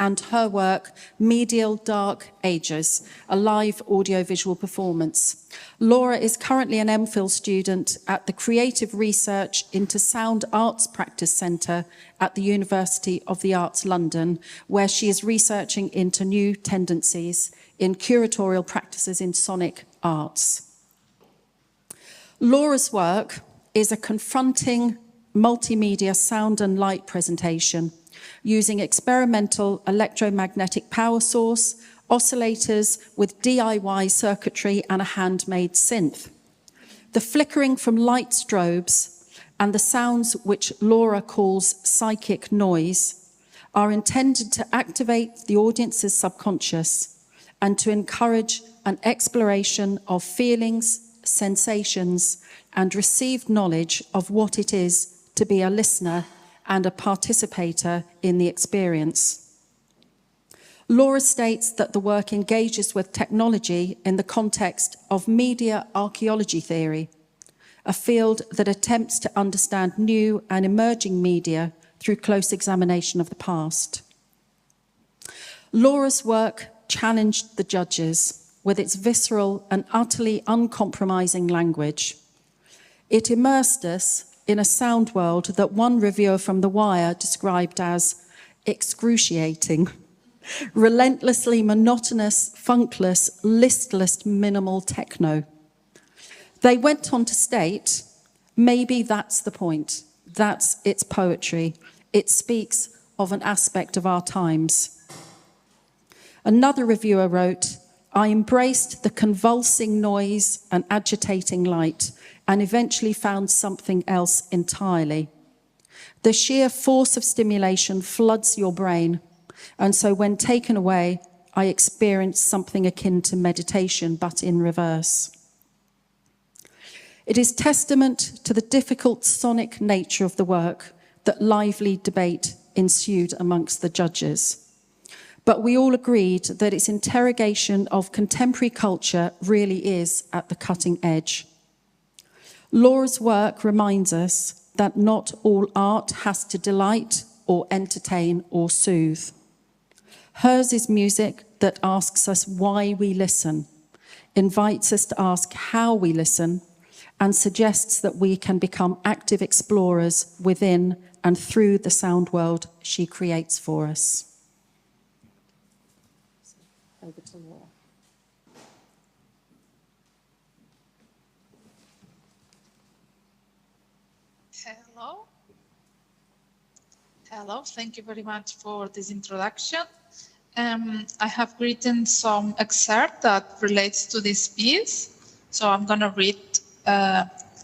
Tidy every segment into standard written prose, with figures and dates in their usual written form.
and her work, Medial Dark Ages, a live audiovisual performance. Laura is currently an MPhil student at the Creative Research into Sound Arts Practice Centre at the University of the Arts London, where she is researching into new tendencies in curatorial practices in sonic arts. Laura's work is a confronting multimedia sound and light presentation using experimental electromagnetic power source, oscillators with DIY circuitry and a handmade synth. The flickering from light strobes and the sounds which Laura calls psychic noise are intended to activate the audience's subconscious and to encourage an exploration of feelings, sensations, and received knowledge of what it is to be a listener and a participator in the experience. Laura states that the work engages with technology in the context of media archaeology theory, a field that attempts to understand new and emerging media through close examination of the past. Laura's work challenged the judges with its visceral and utterly uncompromising language. It immersed us in a sound world that one reviewer from The Wire described as excruciating, relentlessly monotonous, funkless, listless, minimal techno. They went on to state, maybe that's the point. That's its poetry. It speaks of an aspect of our times. Another reviewer wrote, I embraced the convulsing noise and agitating light and eventually found something else entirely. The sheer force of stimulation floods your brain, and so when taken away, I experienced something akin to meditation, but in reverse. It is testament to the difficult sonic nature of the work that lively debate ensued amongst the judges. But we all agreed that its interrogation of contemporary culture really is at the cutting edge. Laura's work reminds us that not all art has to delight or entertain or soothe. Hers is music that asks us why we listen, invites us to ask how we listen, and suggests that we can become active explorers within and through the sound world she creates for us. Over to Laura. Hello, thank you very much for this introduction. I have written some excerpt that relates to this piece. So I'm going to read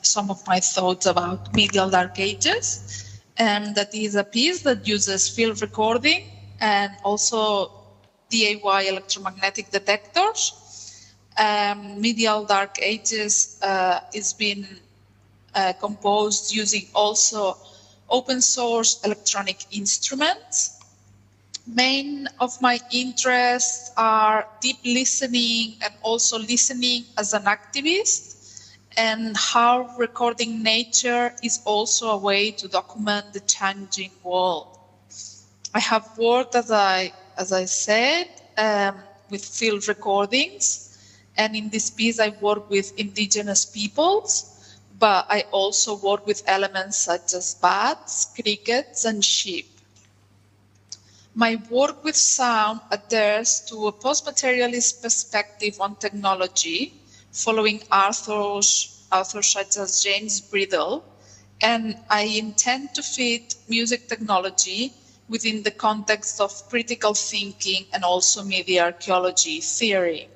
some of my thoughts about Medial Dark Ages. That is a piece that uses field recording and also DIY electromagnetic detectors. Medial Dark Ages is been composed using also open source electronic instruments. Main of my interests are deep listening and also listening as an activist, and how recording nature is also a way to document the changing world. I have worked, as I said, with field recordings, and in this piece I work with indigenous peoples, but I also work with elements such as bats, crickets, and sheep. My work with sound adheres to a post-materialist perspective on technology, following authors such as James Bridle, and I intend to fit music technology within the context of critical thinking and also media archaeology theory.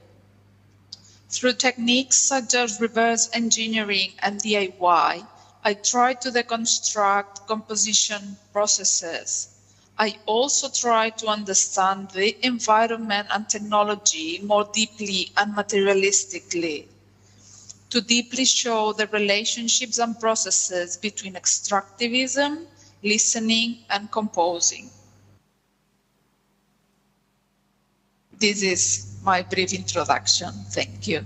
Through techniques such as reverse engineering and DIY, I try to deconstruct composition processes. I also try to understand the environment and technology more deeply and materialistically, to deeply show the relationships and processes between extractivism, listening, and composing. This is my brief introduction. Thank you.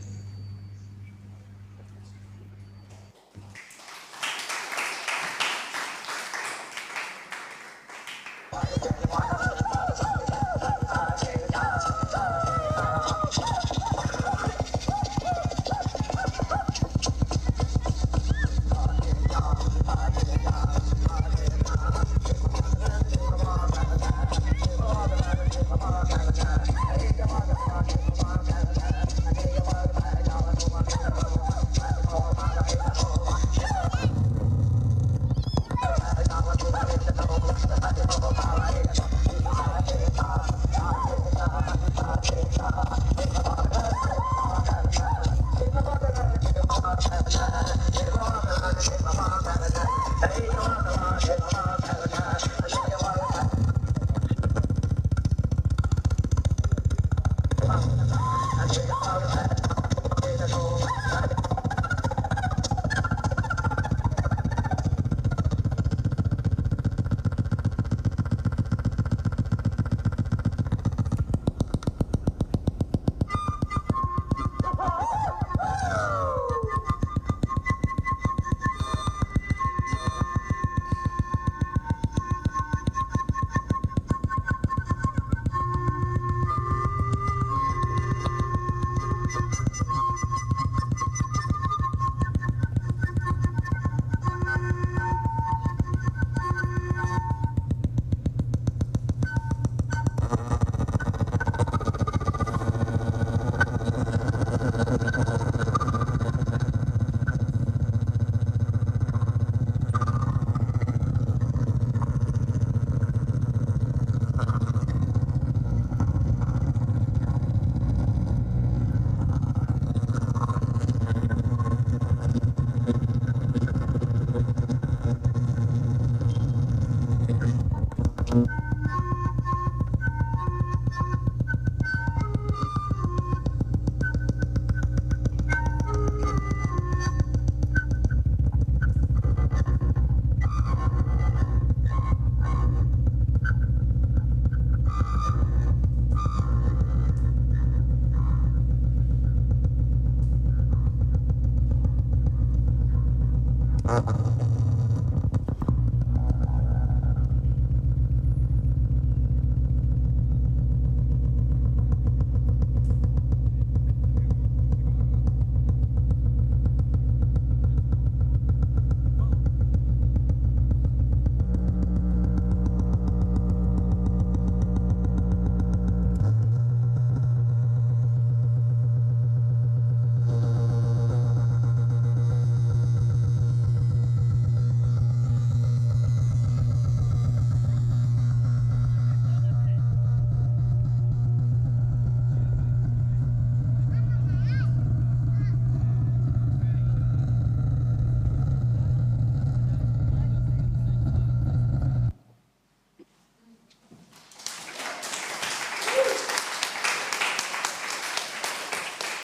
Uh-huh.